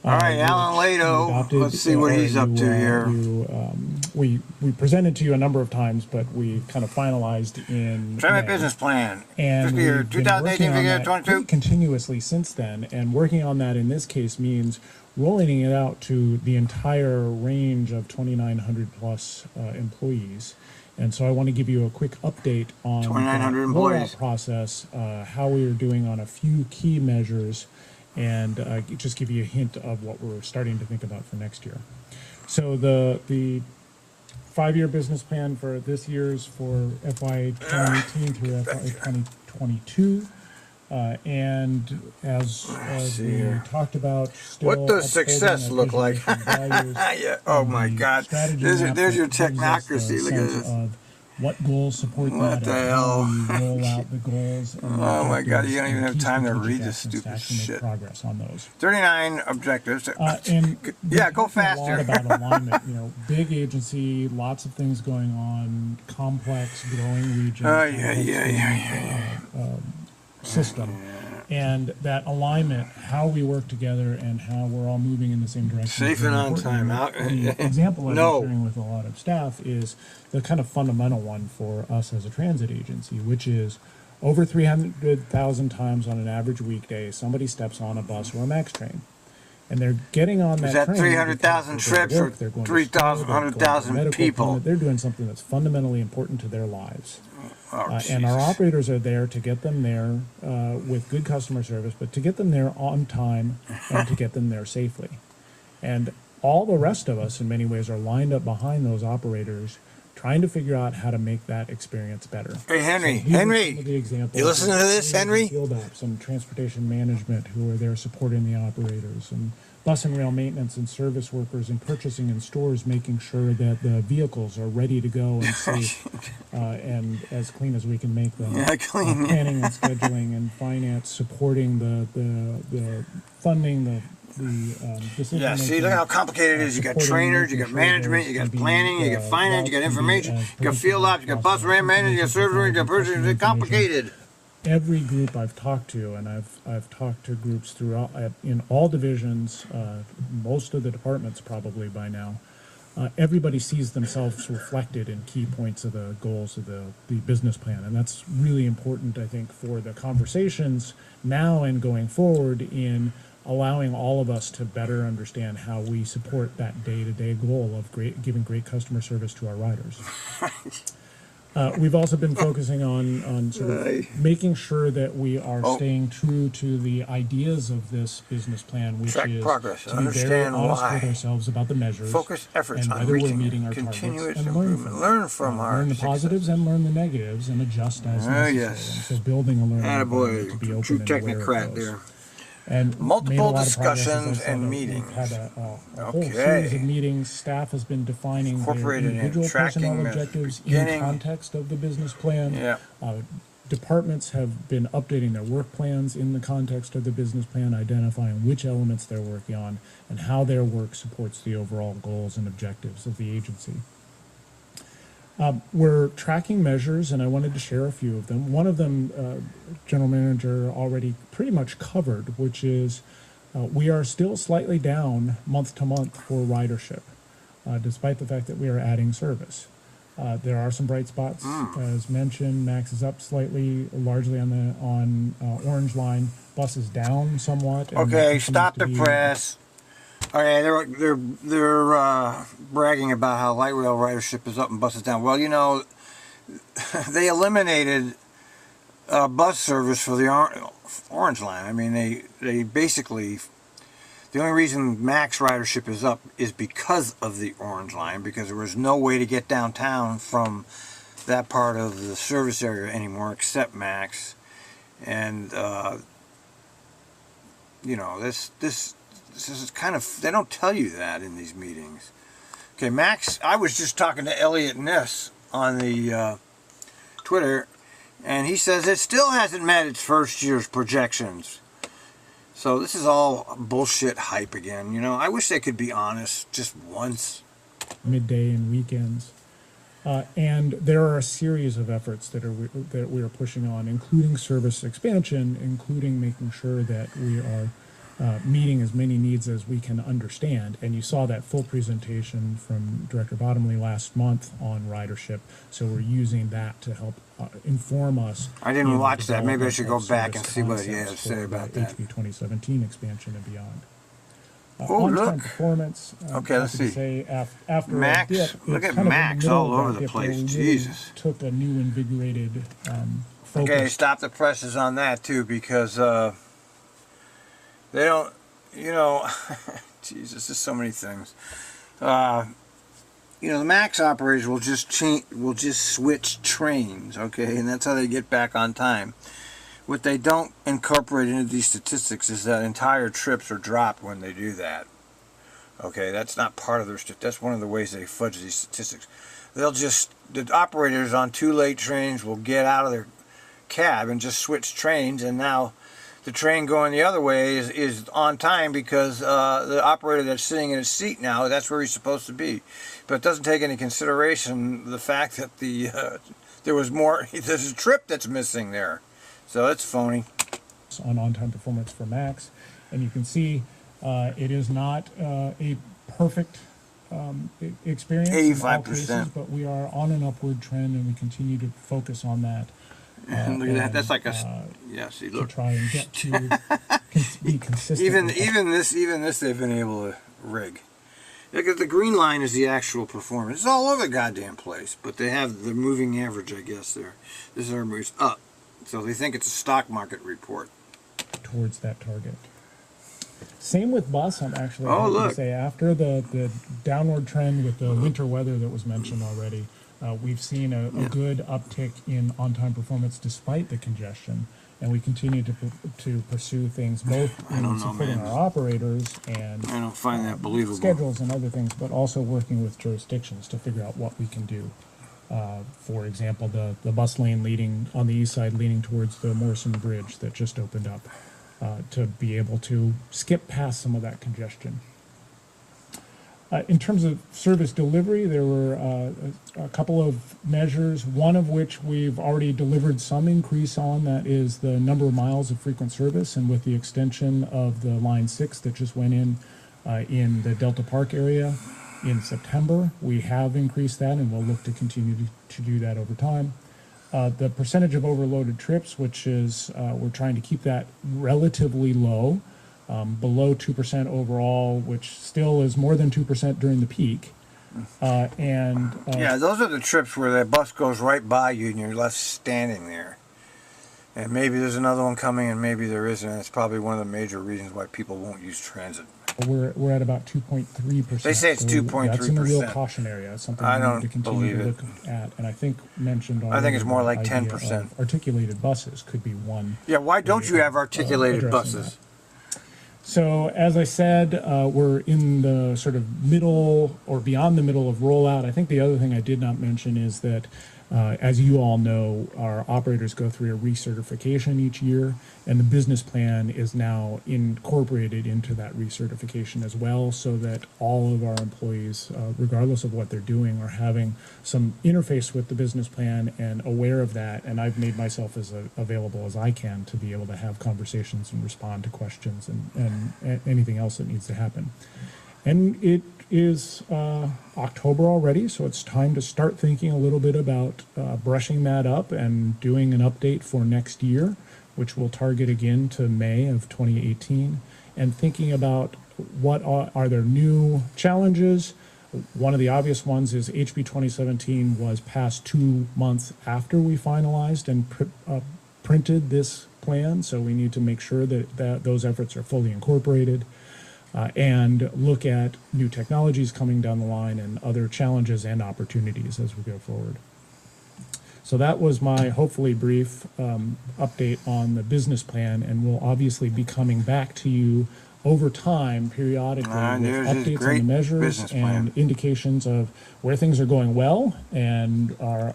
All right, Alan Lato. Let's see what he's up to here. We presented to you a number of times, but we kind of finalized in Try my business plan. And fiscal year 2018, fiscal year 22. Continuously since then, and working on that in this case means rolling it out to the entire range of 2,900 plus employees. And so I want to give you a quick update on the rollout process, how we are doing on a few key measures, and just give you a hint of what we're starting to think about for next year. So the 5-year business plan for this year's for FY 2018 through FY 2022. And as we talked about, what does success look like? Yeah. Oh my God! There's your technocracy. Look at this. What goals support what that? The hell? Roll out the goals. Oh my God! You don't even have time to read this stupid shit. Progress on those. 39 objectives. And yeah, go faster. A lot about alignment. Big agency, lots of things going on, complex, growing region. System. And that alignment, how we work together and how we're all moving in the same direction. Safe and on time. The example I'm sharing with a lot of staff is the kind of fundamental one for us as a transit agency, which is over 300,000 times on an average weekday, somebody steps on a bus or a MAX train. And they're getting on that train. Is that 300,000 trips or 300,000 people? They're doing something that's fundamentally important to their lives. And our operators are there to get them there with good customer service, but to get them there on time and to get them there safely. And all the rest of us, in many ways, are lined up behind those operators, trying to figure out how to make that experience better. Hey, Henry, you listen to this, Henry? Field ops and transportation management who are there supporting the operators, and bus and rail maintenance and service workers and purchasing in stores, making sure that the vehicles are ready to go and safe and as clean as we can make them. Yeah, clean. Planning and scheduling and finance, supporting the funding, the yeah, see, look how complicated it is. You got trainers, you got management, you got planning, you got finance, you got information, you got field ops, you got bus ram management, you got service, you got purchasing. It's complicated. Every group I've talked to, and I've talked to groups throughout in all divisions, most of the departments probably by now. Everybody sees themselves reflected in key points of the goals of the business plan, and that's really important, I think, for the conversations now and going forward in allowing all of us to better understand how we support that day-to-day goal of giving great customer service to our riders. We've also been focusing on sort of making sure that we are staying true to the ideas of this business plan, which is progress, to be very honest with ourselves about the measures, focus efforts and on whether reaching we're meeting our continuous targets, and improvement. Learn from learn the positives and learn the negatives, and adjust as necessary. Yes. And so building a learning environment to be open true and aware technocrat of those. there. And multiple discussions and meetings. We've had a whole series of meetings. Staff has been defining their individual personnel objectives in context of the business plan. Yeah. Departments have been updating their work plans in the context of the business plan, identifying which elements they're working on and how their work supports the overall goals and objectives of the agency. We're tracking measures, and I wanted to share a few of them. One of them, General Manager already pretty much covered, which is we are still slightly down month to month for ridership, despite the fact that we are adding service. There are some bright spots, as mentioned. MAX is up slightly, largely on Orange Line. Bus is down somewhat. Okay, stop the press. Okay, they're bragging about how light rail ridership is up and buses down. Well, you know, they eliminated bus service for the Orange Line. I mean, they basically, the only reason MAX ridership is up is because of the Orange Line, because there was no way to get downtown from that part of the service area anymore except MAX. And you know, this is kind of, they don't tell you that in these meetings. Okay, MAX, I was just talking to Elliot Ness on the Twitter, and he says it still hasn't met its first year's projections. So this is all bullshit hype again. You know, I wish they could be honest just once. Midday and weekends. And there are a series of efforts that we are pushing on, including service expansion, including making sure that we are meeting as many needs as we can understand. And you saw that full presentation from Director Bottomley last month on ridership. So we're using that to help inform us. I didn't in the watch that. Maybe I development should go of back and service see what he had to concepts say for about the that. HB 2017 expansion and beyond. Oh, On-time look. performance. Okay, let's happy to see. say after Max? a dip, Look it's at kind of in the Max middle all of over that the dip where place. we really Jesus. took a new invigorated focus. Okay, stop the presses on that too, because they don't, you know, Jesus, there's so many things. You know, the MAX operators will just switch trains, okay, and that's how they get back on time. What they don't incorporate into these statistics is that entire trips are dropped when they do that. Okay, that's not part of their that's one of the ways they fudge these statistics. They'll just, the operators on 2 late trains will get out of their cab and just switch trains, and now the train going the other way is on time because the operator that's sitting in his seat now, that's where he's supposed to be. But it doesn't take into consideration the fact that there's a trip that's missing there. So it's phony. On-time performance for Max, and you can see it is not a perfect experience in all cases, 85%. but we are on an upward trend, and we continue to focus on that. Look at that. That's like see, To look. try and get to be consistent. Even this they've been able to rig. Look at the green line is the actual performance. It's all over the goddamn place, but they have the moving average, I guess. There, this is everybody's up, so they think it's a stock market report. Towards that target. Same with bus. I'm actually Oh, happy look. to say after the downward trend with the winter weather that was mentioned already, we've seen a good uptick in on-time performance despite the congestion, and we continue to pursue things both I don't in know, supporting man. our operators and I don't find that believable. schedules and other things, but also working with jurisdictions to figure out what we can do. For example, the bus lane leading on the east side leading towards the Morrison Bridge that just opened up, to be able to skip past some of that congestion. In terms of service delivery, there were a couple of measures, one of which we've already delivered some increase on, that is the number of miles of frequent service, and with the extension of the Line 6 that just went in the Delta Park area in September, we have increased that, and we'll look to continue to do that over time. The percentage of overloaded trips, which is, we're trying to keep that relatively low, below 2% overall, which still is more than 2% during the peak. Yeah, those are the trips where that bus goes right by you and you're left standing there. And maybe there's another one coming and maybe there isn't. And it's probably one of the major reasons why people won't use transit. We're at about 2.3%. They say it's so that's in the real 2.3%. caution area. It's something I we don't need to continue believe to it. look at. And I think mentioned already. I think it's more like the idea 10%. of articulated buses could be one. Yeah, why don't you have articulated addressing buses? So as I said, we're in the sort of middle or beyond the middle of rollout. I think the other thing I did not mention is that, as you all know, our operators go through a recertification each year, and the business plan is now incorporated into that recertification as well, so that all of our employees, regardless of what they're doing, are having some interface with the business plan and aware of that. And I've made myself as available as I can to be able to have conversations and respond to questions and anything else that needs to happen. And it is October already, so it's time to start thinking a little bit about brushing that up and doing an update for next year, which will target again to May of 2018, and thinking about what are there new challenges. One of the obvious ones is HB 2017 was passed 2 months after we finalized and printed this plan, so we need to make sure that those efforts are fully incorporated. And look at new technologies coming down the line and other challenges and opportunities as we go forward. So that was my hopefully brief update on the business plan, and we'll obviously be coming back to you over time periodically with There's his updates on great the measures business plan. and indications of where things are going well and our